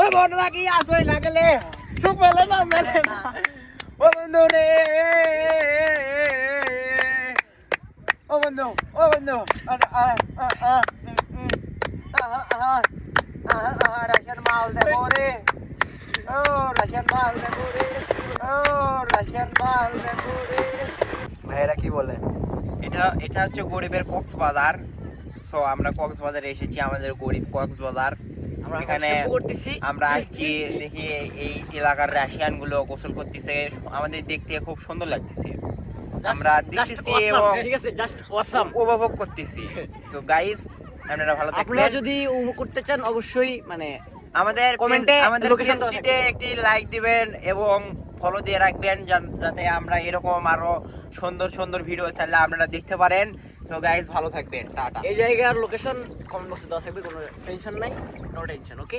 ওই বড়রা কি আসই লাগলে সুখ মেলে না ও বন্ধু রে ও বন্ধু রাশিয়ান মাল দেখো রে ও রাশিয়ান মাল দেখো রে ও রাশিয়ান মাল দেখো রে ভাইরা কি বলে এটা হচ্ছে গরিবের কক্সবাজার। সো আমরা কক্সবাজারে এসেছি, আমাদের গরিব কক্সবাজার। এখানে আমরা আসছি দেখি এই এলাকার রাশিয়ান গুলো গোসল করতেছে, আমাদের দেখতে খুব সুন্দর লাগতেছে, আমরা দেখতেছি এবং ঠিক আছে, জাস্ট অসাম উপভোগ করতেছি। তো গাইস আপনারা ভালো থাকবেন। আপনারা যদি উপভোগ করতে চান অবশ্যই মানে আমাদের কমেন্টে আমাদের পেজটিতে একটি লাইক দিবেন এবং ফলো দিয়ে রাখবেন যাতে আমরা এরকম আরো সুন্দর সুন্দর ভিডিও চাইলে আপনারা দেখতে পারেন। তো গাইস ভালো থাকবেন, টাটা। এই জায়গার লোকেশন কমেন্ট বক্সে দেওয়া থাকবে, কোনো টেনশন নাই, নো টেনশন, ওকে।